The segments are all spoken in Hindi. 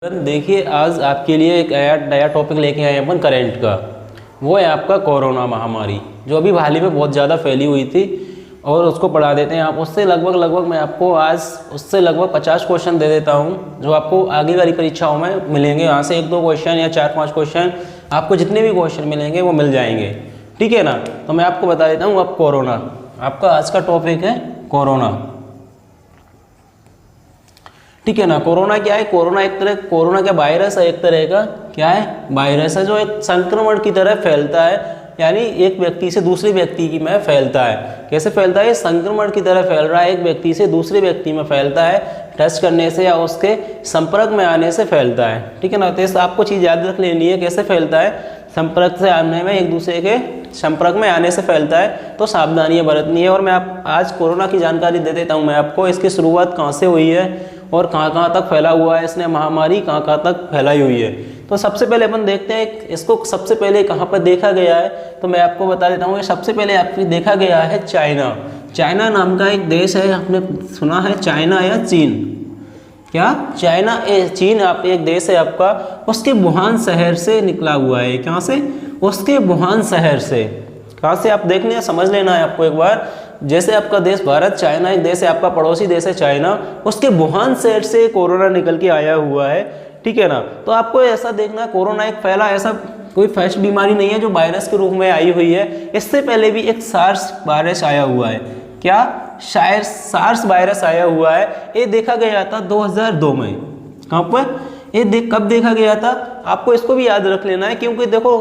देखिए, आज आपके लिए एक नया टॉपिक लेके आए हैं अपन करंट का। वो है आपका कोरोना महामारी, जो अभी हाल ही में बहुत ज़्यादा फैली हुई थी और उसको पढ़ा देते हैं आप। उससे लगभग मैं आपको आज उससे लगभग 50 क्वेश्चन दे देता हूँ, जो आपको आगे वाली परीक्षाओं में मिलेंगे। यहाँ से 1-2 क्वेश्चन या 4-5 क्वेश्चन आपको जितने भी क्वेश्चन मिलेंगे वो मिल जाएंगे, ठीक है ना। तो मैं आपको बता देता हूँ। अब कोरोना आपका आज का टॉपिक है, कोरोना, ठीक है ना। कोरोना क्या है? कोरोना क्या वायरस है, एक तरह का क्या है, वायरस है, जो एक संक्रमण की तरह फैलता है, यानी एक व्यक्ति से दूसरे व्यक्ति की में फैलता है। कैसे फैलता है? संक्रमण की तरह फैल रहा है, एक व्यक्ति से दूसरे व्यक्ति में फैलता है, टच करने से या उसके संपर्क में आने से फैलता है, ठीक है ना। तो आपको चीज़ याद रख लेनी है, कैसे फैलता है, संपर्क से आने में, एक दूसरे के संपर्क में आने से फैलता है। तो सावधानियां बरतनी है। और मैं आज कोरोना की जानकारी दे देता हूं मैं आपको। इसकी शुरुआत कहां से हुई है और कहां तक फैला हुआ है, इसने महामारी कहां तक फैलाई हुई है। तो सबसे पहले अपन देखते हैं इसको सबसे पहले कहां पर देखा गया है। तो मैं आपको बता देता हूँ, सबसे पहले आपको देखा गया है चाइना। चाइना नाम का एक देश है, आपने सुना है, चाइना या चीन, क्या चाइना चीन आप एक देश है आपका, उसके वुहान शहर से निकला हुआ है। कहाँ से? उसके वुहान शहर से। कहाँ से? आप देख लेना, समझ लेना है आपको एक बार। जैसे आपका देश भारत, चाइना एक देश है आपका, पड़ोसी देश है चाइना, उसके वुहान शहर से कोरोना निकल के आया हुआ है, ठीक है ना। तो आपको ऐसा देखना, कोरोना एक फैला ऐसा कोई फ्रेश बीमारी नहीं है जो वायरस के रूप में आई हुई है। इससे पहले भी एक सार्स वायरस आया हुआ है। क्या? शायद सार्स वायरस आया हुआ है। ये देखा गया था 2002 में। कहाँ पर? कब देखा गया था? आपको इसको भी याद रख लेना है, क्योंकि देखो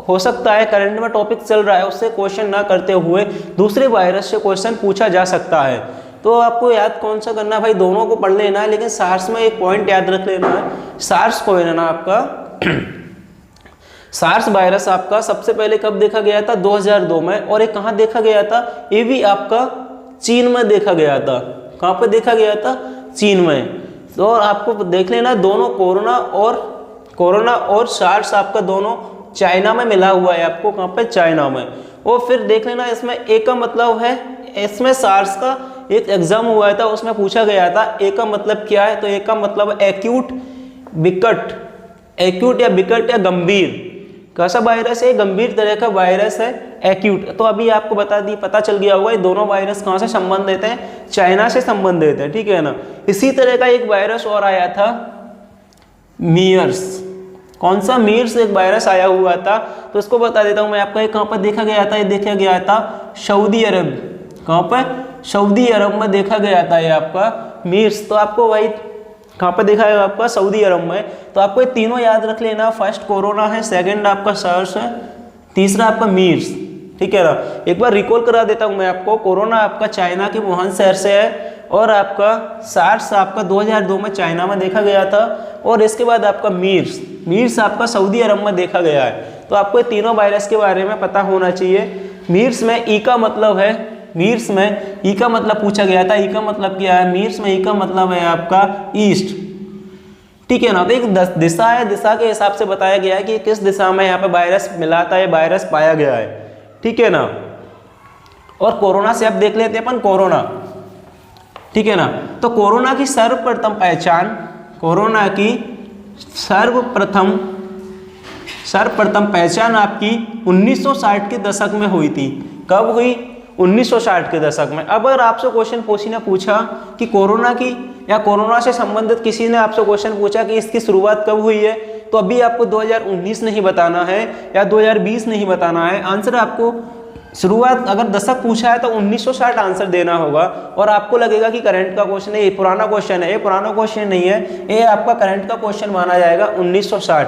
हो सकता है करंट में टॉपिक चल रहा है, उससे क्वेश्चन ना करते हुए दूसरे वायरस से क्वेश्चन पूछा जा सकता है। तो आपको याद कौन सा करना है भाई? दोनों को पढ़ लेना है, लेकिन सार्स में एक पॉइंट याद रख लेना है। सार्स को है ना आपका सार्स वायरस आपका सबसे पहले कब देखा गया था? 2002 में। और एक कहाँ देखा गया था? ये भी आपका चीन में देखा गया था। कहाँ पर देखा गया था? चीन में। तो आपको देख लेना, दोनों कोरोना और सार्स आपका दोनों चाइना में मिला हुआ है आपको। कहाँ पे? चाइना में। और फिर देख लेना, इसमें एक का मतलब है, इसमें सार्स का एक एग्जाम हुआ था, उसमें पूछा गया था एक का मतलब क्या है। तो एक का मतलब एक्यूट या विकट या गंभीर। कैसा वायरस है? गंभीर तरह का वायरस है, एक्यूट। तो अभी आपको पता चल गया होगा ये दोनों वायरस कहाँ से संबंधित हैं? चाइना से संबंधित है, ठीक है ना। इसी तरह का एक वायरस और आया था, मीर्स। कौन सा? मीर्स एक वायरस आया हुआ था। तो इसको बता देता हूँ मैं आपको। ये कहाँ पर देखा गया था? ये देखा गया था सऊदी अरब। कहाँ पर? सऊदी अरब में देखा गया था ये आपका मीर्स। तो आपको वही कहाँ पर देखा है आपका? सऊदी अरब में। तो आपको ये तीनों याद रख लेना। फर्स्ट कोरोना है, सेकंड आपका सार्स है, तीसरा आपका मीर्स, ठीक है ना। एक बार रिकॉल करा देता हूँ मैं आपको। कोरोना आपका चाइना के वुहान शहर से है, और आपका सार्स आपका 2002 में चाइना में देखा गया था, और इसके बाद आपका मीर्स आपका सऊदी अरब में देखा गया है। तो आपको ये तीनों वायरस के बारे में पता होना चाहिए। मीर्स में ई का मतलब है, मीर्स में ई का मतलब पूछा गया था। ई का मतलब क्या है? मीर्स में ई का मतलब है आपका ईस्ट, ठीक है ना। तो एक दिशा है, दिशा के हिसाब से बताया गया है कि किस दिशा में यहाँ पे वायरस मिला था, ये वायरस पाया गया है, ठीक है ना। और कोरोना से अब देख लेते हैं अपन कोरोना, ठीक है ना। तो कोरोना की सर्वप्रथम पहचान, कोरोना की सर्वप्रथम पहचान आपकी 1960 के दशक में हुई थी। कब हुई? 1960 के दशक में। अब अगर आपसे क्वेश्चन पूछा कि कोरोना की या कोरोना से संबंधित किसी ने आपसे क्वेश्चन पूछा कि इसकी शुरुआत कब हुई है, तो अभी आपको 2019 नहीं बताना है या 2020 नहीं बताना है। आंसर आपको शुरुआत अगर दशक पूछा है तो 1960 आंसर देना होगा। और आपको लगेगा कि करंट का क्वेश्चन है, ये पुराना क्वेश्चन है। ये पुराना क्वेश्चन नहीं है, ये आपका करंट का क्वेश्चन माना जाएगा। 1960,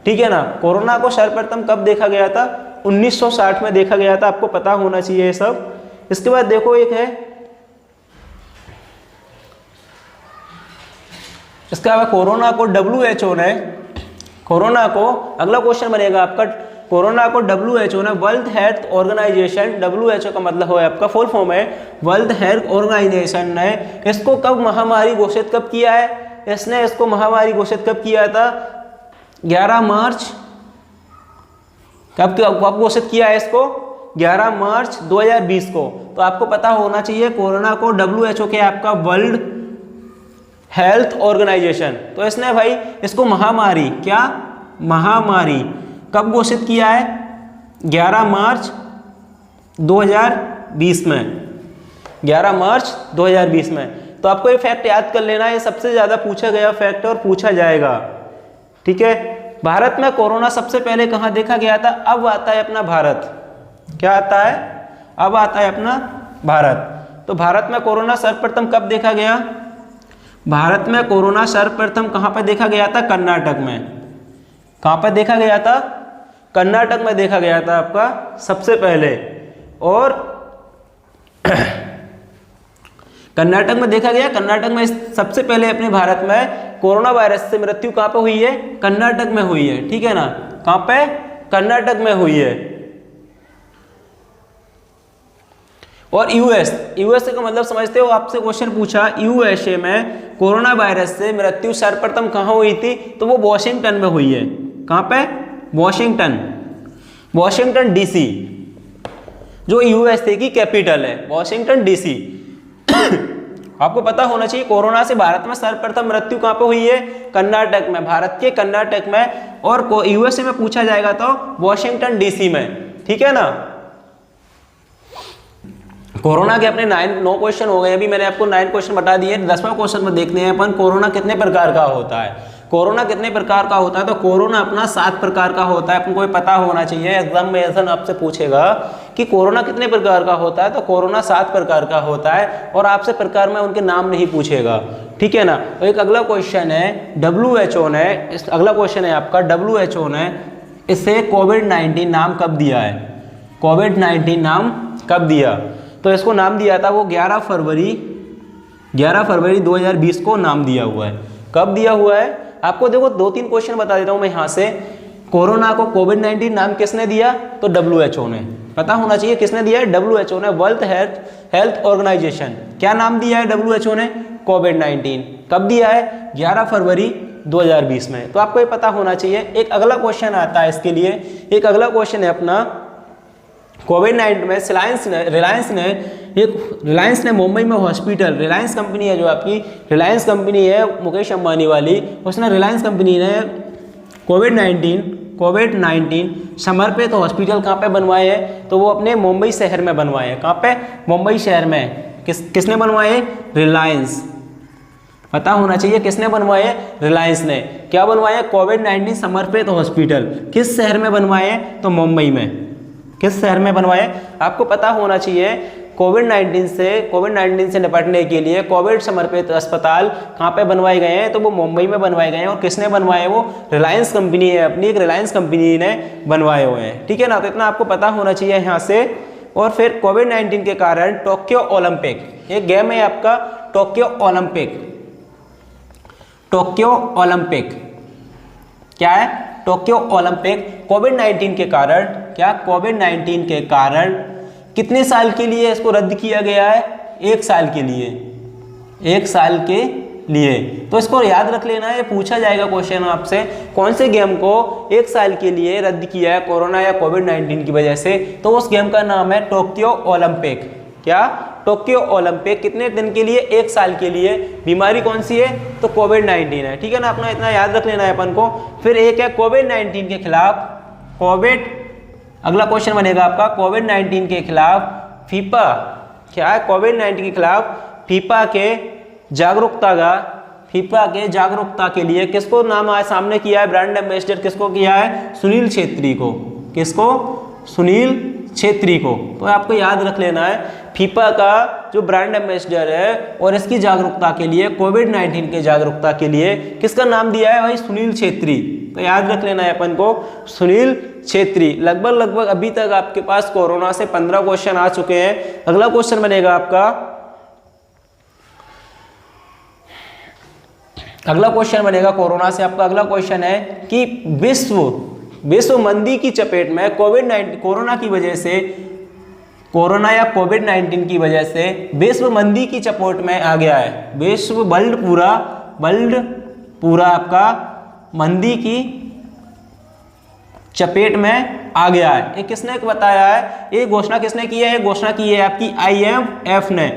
ठीक है ना। कोरोना को सर्वप्रथम कब देखा गया था? 1960 में देखा गया था। आपको पता होना चाहिए ये सब। इसके बाद देखो, एक है इसके अलावा कोरोना को WHO ने, कोरोना को, अगला क्वेश्चन बनेगा आपका, कोरोना को WHO ने, वर्ल्ड हेल्थ ऑर्गेनाइजेशन, WHO का मतलब है आपका फुल फॉर्म है वर्ल्ड हेल्थ ऑर्गेनाइजेशन ने इसको कब महामारी घोषित कब किया है? इसने इसको महामारी घोषित कब किया था? 11 मार्च। कब घोषित किया है इसको? 11 मार्च 2020 को। तो आपको पता होना चाहिए कोरोना को WHO के आपका वर्ल्ड हेल्थ ऑर्गेनाइजेशन। तो इसने भाई इसको महामारी, क्या महामारी कब घोषित किया है? 11 मार्च 2020 में, 11 मार्च 2020 में। तो आपको ये फैक्ट याद कर लेना, ये सबसे ज़्यादा पूछा गया फैक्ट और पूछा जाएगा, ठीक है। भारत में कोरोना सबसे पहले कहाँ देखा गया था? अब आता है अपना भारत, क्या आता है? अब आता है अपना भारत। तो भारत में कोरोना सर्वप्रथम कब देखा गया? भारत में कोरोना सर्वप्रथम कहाँ पर देखा गया था? कर्नाटक में। कहाँ पर देखा गया था? कर्नाटक में देखा गया था आपका सबसे पहले। और कर्नाटक में देखा गया, कर्नाटक में सबसे पहले अपने भारत में कोरोना वायरस से मृत्यु कहाँ पे हुई है? कर्नाटक में हुई है, ठीक है ना। कहाँ पे? कर्नाटक में हुई है। और यूएसए का मतलब समझते हो? आपसे क्वेश्चन पूछा यूएसए में कोरोना वायरस से मृत्यु सर्वप्रथम कहाँ हुई थी? तो वो वॉशिंगटन में हुई है। कहाँ पे? वॉशिंगटन डीसी, जो यूएसए की कैपिटल है, वॉशिंगटन डीसी। आपको पता होना चाहिए कोरोना से भारत में सर्वप्रथम मृत्यु कहाँ पे हुई है? कर्नाटक में, भारत के कर्नाटक में। और यूएसए में पूछा जाएगा तो वॉशिंगटन डीसी में, ठीक है ना। कोरोना के अपने 9 क्वेश्चन हो गए। अभी मैंने आपको 9 क्वेश्चन बता दिए। 10वां क्वेश्चन में देखते हैं अपन कोरोना कितने प्रकार का होता है। कोरोना कितने प्रकार का होता है? तो कोरोना अपना 7 प्रकार का होता है। अपन को पता होना चाहिए, एग्जाम में ऐसा आपसे पूछेगा कि कोरोना कितने प्रकार का होता है, तो कोरोना 7 प्रकार का होता है। और आपसे प्रकार में उनके नाम नहीं पूछेगा, ठीक है ना। तो एक अगला क्वेश्चन है WHO ने, अगला क्वेश्चन है आपका WHO ने इसे कोविड-19 नाम कब दिया है? कोविड-19 नाम कब दिया? तो इसको नाम दिया था वो 11 फरवरी 2020 को नाम दिया हुआ है। कब दिया हुआ है? आपको देखो 2-3 क्वेश्चन बता देता हूं मैं यहाँ से। कोरोना को कोविड-19 नाम किसने दिया? तो WHO ने। पता होना चाहिए किसने दिया है? WHO ने, वर्ल्ड हेल्थ ऑर्गेनाइजेशन। क्या नाम दिया है WHO ने? कोविड-19। कब दिया है? 11 फरवरी 2020 में। तो आपको ये पता होना चाहिए। एक अगला क्वेश्चन आता है इसके लिए। एक अगला क्वेश्चन है अपना कोविड-19 में रिलायंस ने मुंबई में हॉस्पिटल, रिलायंस कंपनी है जो आपकी, रिलायंस कंपनी है मुकेश अंबानी वाली, उसने रिलायंस कंपनी ने कोविड-19 समर्पित हॉस्पिटल कहाँ पे बनवाए हैं? तो वो अपने मुंबई शहर में बनवाए हैं। कहाँ पे? मुंबई शहर में। किसने बनवाए? रिलायंस। पता होना चाहिए किसने बनवाए? रिलायंस ने। क्या बनवाए? कोविड-19 समर्पित हॉस्पिटल। किस शहर में बनवाए? तो मुंबई में। किस शहर में बनवाए? आपको पता होना चाहिए कोविड-19 से निपटने के लिए कोविड समर्पित अस्पताल कहाँ पे बनवाए गए हैं? तो वो मुंबई में बनवाए गए हैं। और किसने बनवाए? वो रिलायंस कंपनी है अपनी, एक रिलायंस कंपनी ने बनवाए हुए हैं, ठीक है ना। तो इतना आपको पता होना चाहिए यहाँ से। और फिर कोविड-19 के कारण टोक्यो ओलंपिक, एक गेम है आपका टोक्यो ओलंपिक, क्या है? टोक्यो ओलंपिक कोविड-19 के कारण, क्या? कोविड-19 के कारण कितने साल के लिए इसको रद्द किया गया है? 1 साल के लिए, 1 साल के लिए। तो इसको याद रख लेना है, पूछा जाएगा क्वेश्चन आपसे, कौन से गेम को 1 साल के लिए रद्द किया है कोरोना या कोविड-19 की वजह से? तो उस गेम का नाम है टोक्यो ओलंपिक। क्या? Tokyo Olympic. कितने दिन के लिए? 1 साल के लिए। बीमारी कौन सी है? तो कोविड-19 है, ठीक है ना। अपना इतना याद रख लेना है अपन को। फिर एक है कोविड-19 के खिलाफ अगला क्वेश्चन बनेगा आपका कोविड-19 के खिलाफ फीफा, क्या है? कोविड-19 के खिलाफ फीफा के जागरूकता के लिए किसको नाम सामने किया है? ब्रांड एम्बेसडर किसको किया है? सुनील छेत्री को। किसको? सुनील छेत्री को। तो आपको याद रख लेना है फीफा का जो ब्रांड एम्बेसडर है और इसकी जागरूकता के लिए, कोविड-19 के जागरूकता के लिए किसका नाम दिया है भाई? सुनील छेत्री। तो याद रख लेना है अपन को सुनील छेत्री। लगभग अभी तक आपके पास कोरोना से 15 क्वेश्चन आ चुके हैं। अगला क्वेश्चन बनेगा आपका, अगला क्वेश्चन बनेगा कोरोना से आपका अगला क्वेश्चन है कि विश्व मंदी की चपेट में कोरोना की वजह से, कोरोना या कोविड-19 की वजह से विश्व मंदी की चपेट में आ गया है। वर्ल्ड पूरा आपका मंदी की चपेट में आ गया है। ये किसने बताया है? ये घोषणा किसने की है? ये घोषणा की है आपकी IMF ने,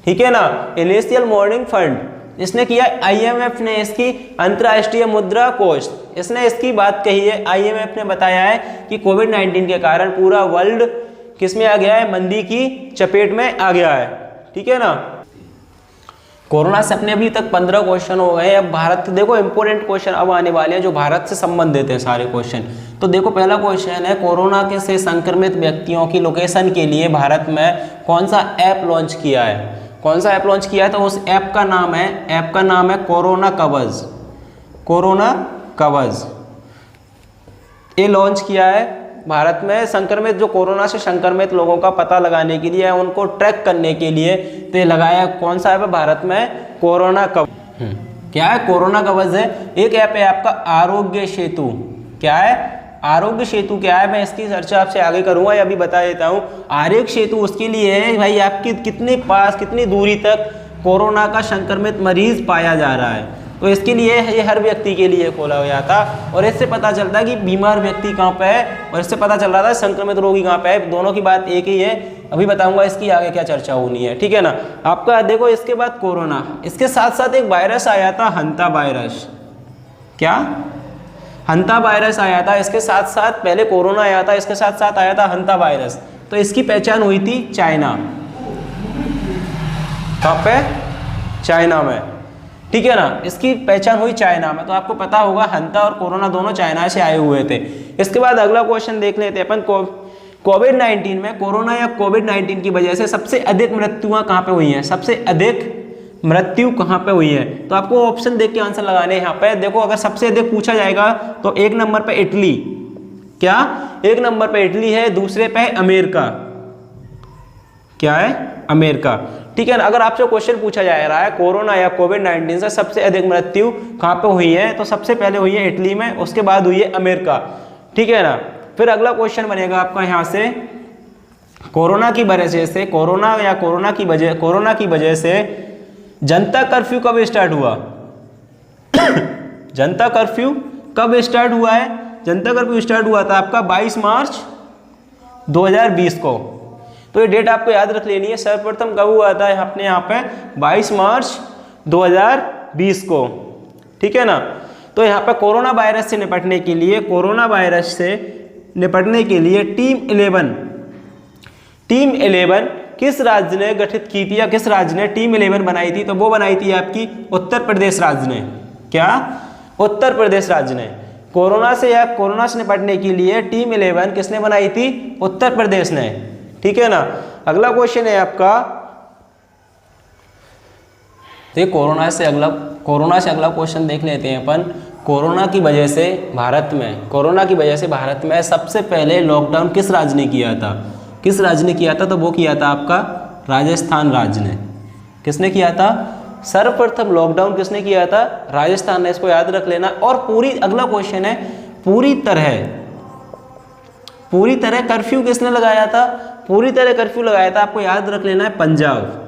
ठीक है ना। इनिशियल मॉनिटरिंग फंड, इसने किया IMF ने, इसकी अंतर्राष्ट्रीय मुद्रा कोष, इसने इसकी बात कही है। IMF ने बताया है कि कोविड-19 के कारण पूरा वर्ल्ड किस में आ गया है, मंदी की चपेट में आ गया है। ठीक है ना। कोरोना से अपने अभी तक 15 क्वेश्चन हो गए। अब भारत, देखो इंपॉर्टेंट क्वेश्चन अब आने वाले हैं जो भारत से संबंधित है सारे क्वेश्चन। तो देखो पहला क्वेश्चन है, कोरोना के से संक्रमित व्यक्तियों की लोकेशन के लिए भारत में कौन सा ऐप लॉन्च किया है? कौन सा ऐप लॉन्च किया है? तो उस ऐप का नाम है कोरोना कवच। कोरोना कवच ये लॉन्च किया है भारत में संक्रमित, जो कोरोना से संक्रमित लोगों का पता लगाने के लिए, उनको ट्रैक करने के लिए तो ये लगाया। कौन सा ऐप है भारत में? कोरोना कवच। क्या है? कोरोना कवच है। एक ऐप है आपका आरोग्य सेतु। क्या है? आरोग्य सेतु क्या है? मैं इसकी चर्चा आपसे आगे करूंगा, या अभी बता देता हूँ। आरोग्य सेतु उसके लिए है भाई, आपकी कितनी दूरी तक कोरोना का संक्रमित मरीज पाया जा रहा है, तो इसके लिए ये हर व्यक्ति के लिए खोला गया था। और इससे पता चलता है कि बीमार व्यक्ति कहाँ पे है, और इससे पता चल रहा था संक्रमित रोगी कहाँ पे है। दोनों की बात एक ही है। अभी बताऊंगा इसकी आगे क्या चर्चा होनी है। ठीक है ना। आपका देखो इसके बाद कोरोना, इसके साथ साथ एक वायरस आया था, हंता वायरस। क्या? हंता वायरस आया था। इसके साथ साथ पहले कोरोना आया था, इसके साथ साथ आया था हंता वायरस। तो इसकी पहचान हुई थी चाइना। कहाँ पे? चाइना में। ठीक है ना। इसकी पहचान हुई चाइना में। तो आपको पता होगा हंता और कोरोना दोनों चाइना से आए हुए थे। इसके बाद अगला क्वेश्चन देख लेते हैं अपन। कोविड-19 में, कोरोना या कोविड-19 की वजह से सबसे अधिक मृत्युआं कहाँ पे हुई हैं? सबसे अधिक मृत्यु कहाँ पे हुई है? तो आपको ऑप्शन देख के आंसर लगाने हैं यहाँ पे। देखो अगर सबसे अधिक पूछा जाएगा तो 1 नंबर पे इटली। क्या? 1 नंबर पे इटली है, दूसरे पे है अमेरिका। क्या है? अमेरिका। ठीक है ना। अगर आपसे क्वेश्चन पूछा जा रहा है कोरोना या कोविड-19 से सबसे अधिक मृत्यु कहाँ पे हुई है, तो सबसे पहले हुई है इटली में, उसके बाद हुई है अमेरिका। ठीक है ना। फिर अगला क्वेश्चन बनेगा आपका यहाँ से, कोरोना की वजह से, कोरोना की वजह से जनता कर्फ्यू कब स्टार्ट हुआ? जनता कर्फ्यू कब स्टार्ट हुआ है? जनता कर्फ्यू स्टार्ट हुआ था आपका 22 मार्च 2020 को। तो ये डेट आपको याद रख लेनी है। सर्वप्रथम कब हुआ था अपने यहाँ पे? 22 मार्च 2020 को। ठीक है ना। तो यहाँ पे कोरोना वायरस से निपटने के लिए, टीम 11 किस राज्य ने गठित की थी, या किस राज्य ने टीम 11 बनाई थी? तो वो बनाई थी आपकी उत्तर प्रदेश राज्य ने। क्या? उत्तर प्रदेश राज्य ने। कोरोना से निपटने के लिए टीम 11 किसने बनाई थी? उत्तर प्रदेश ने। ठीक है ना। अगला क्वेश्चन है आपका, तो कोरोना से अगला क्वेश्चन देख लेते हैं अपन। कोरोना की वजह से भारत में सबसे पहले लॉकडाउन किस राज्य ने किया था? किस राज्य ने किया था? तो वो किया था आपका राजस्थान राज्य ने। किसने किया था? सर्वप्रथम लॉकडाउन किसने किया था? राजस्थान ने। इसको याद रख लेना। और अगला क्वेश्चन है, पूरी तरह कर्फ्यू किसने लगाया था? पूरी तरह कर्फ्यू लगाया था, आपको याद रख लेना है, पंजाब।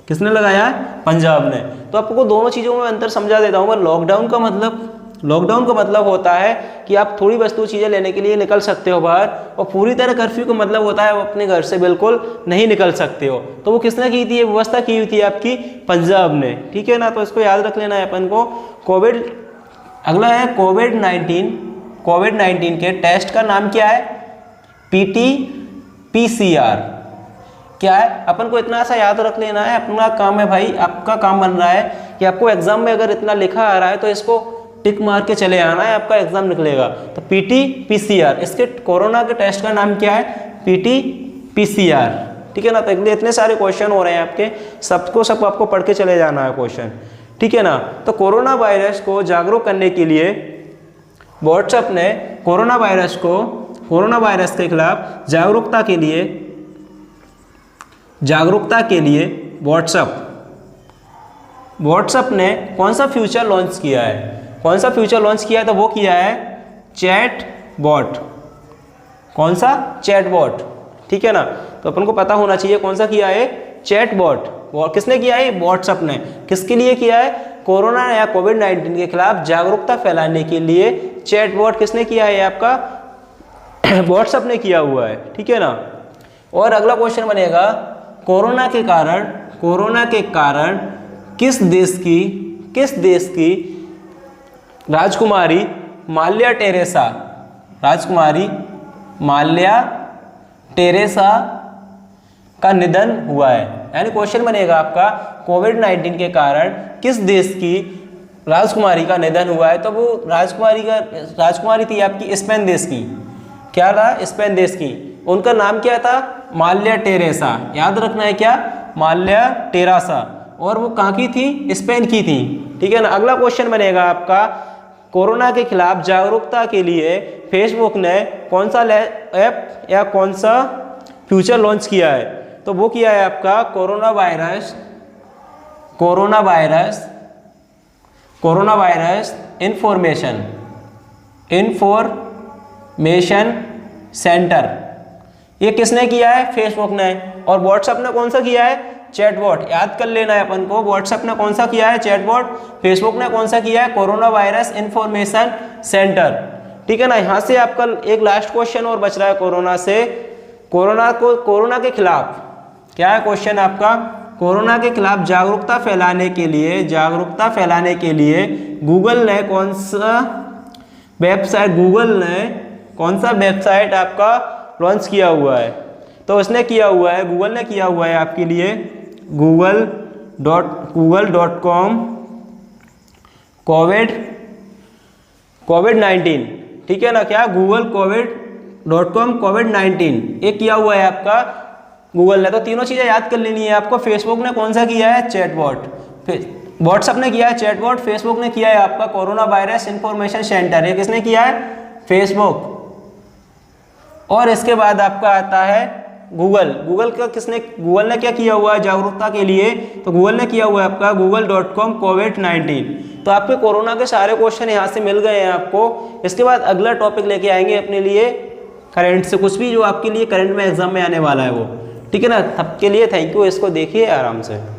किसने लगाया है? पंजाब ने। तो आपको दोनों चीज़ों में अंतर समझा देता हूँ। लॉकडाउन का मतलब होता है कि आप थोड़ी वस्तु चीज़ें लेने के लिए निकल सकते हो बाहर, और पूरी तरह कर्फ्यू का मतलब होता है आप अपने घर से बिल्कुल नहीं निकल सकते हो। तो वो किसने की थी? व्यवस्था की हुई थी आपकी पंजाब ने। ठीक है ना। तो इसको याद रख लेना है अपन को। अगला है कोविड-19 के टेस्ट का नाम क्या है? PCR। क्या है? अपन को इतना सा याद रख लेना है। अपना काम है भाई, आपका काम बन रहा है कि आपको एग्जाम में अगर इतना लिखा आ रहा है तो इसको टिक मार के चले आना है, आपका एग्जाम निकलेगा। तो PCR, इसके कोरोना के टेस्ट का नाम क्या है? PCR। ठीक है ना। तो इतने सारे क्वेश्चन हो रहे हैं आपके, सब आपको पढ़ के चले जाना है क्वेश्चन। ठीक है ना। तो कोरोना वायरस को जागरूक करने के लिए व्हाट्सएप ने कोरोना वायरस के खिलाफ जागरूकता के लिए व्हाट्सएप ने कौन सा फीचर लॉन्च किया है? तो वो किया है चैट बॉट। कौन सा? Chatbot. ठीक है ना। तो अपन को पता होना चाहिए कौन सा किया है? Chatbot. किसने किया है? व्हाट्सएप ने। किसके लिए किया है? कोरोना या कोविड-19 के खिलाफ जागरूकता फैलाने के लिए चैट बॉट किसने किया है? आपका व्हाट्सएप ने किया हुआ है। ठीक है ना। और अगला क्वेश्चन बनेगा, कोरोना के कारण किस देश की राजकुमारी माल्या टेरेसा का निधन हुआ है। यानी क्वेश्चन बनेगा आपका कोविड-19 के कारण किस देश की राजकुमारी का निधन हुआ है। तो वो राजकुमारी थी आपकी स्पेन देश की। क्या था? स्पेन देश की। उनका नाम क्या था? माल्या टेरेसा। याद रखना है क्या? माल्या टेरेसा। और वो कहाँ की थी? स्पेन की थी। ठीक है ना। अगला क्वेश्चन बनेगा आपका कोरोना के खिलाफ जागरूकता के लिए फेसबुक ने कौन सा ऐप या कौन सा फीचर लॉन्च किया है। तो वो किया है आपका कोरोना वायरस इंफॉर्मेशन सेंटर। ये किसने किया है? फेसबुक ने। और व्हाट्सएप ने कौन सा किया है? चैटबॉट। याद कर लेना है अपन को, व्हाट्सएप ने कौन सा किया है? चैटबॉट। फेसबुक ने कौन सा किया है? Corona virus information centre. ठीक है ना। यहाँ से आपका एक लास्ट क्वेश्चन और बच रहा है कोरोना से। कोरोना के खिलाफ क्या है क्वेश्चन आपका? कोरोना के खिलाफ जागरूकता फैलाने के लिए गूगल ने कौन सा वेबसाइट आपका लॉन्च किया हुआ है। तो गूगल ने किया हुआ है आपके लिए google.com COVID-19। ठीक है ना। क्या? google.com COVID-19 ये किया हुआ है आपका गूगल ने। तो तीनों चीज़ें याद कर लेनी है आपको। फेसबुक ने कौन सा किया है? चैटबॉट। व्हाट्सएप ने किया है चैटबॉट। फेसबुक ने किया है आपका कोरोना वायरस इंफॉर्मेशन सेंटर। ये किसने किया है? फेसबुक। और इसके बाद आपका आता है गूगल ने क्या किया हुआ है जागरूकता के लिए? तो गूगल ने किया हुआ है आपका google.com COVID-19। तो आपके कोरोना के सारे क्वेश्चन यहाँ से मिल गए हैं आपको। इसके बाद अगला टॉपिक लेके आएंगे अपने लिए करंट से, कुछ भी जो आपके लिए करंट में एग्जाम में आने वाला है वो। ठीक है ना। तब के लिए थैंक यू। इसको देखिए आराम से।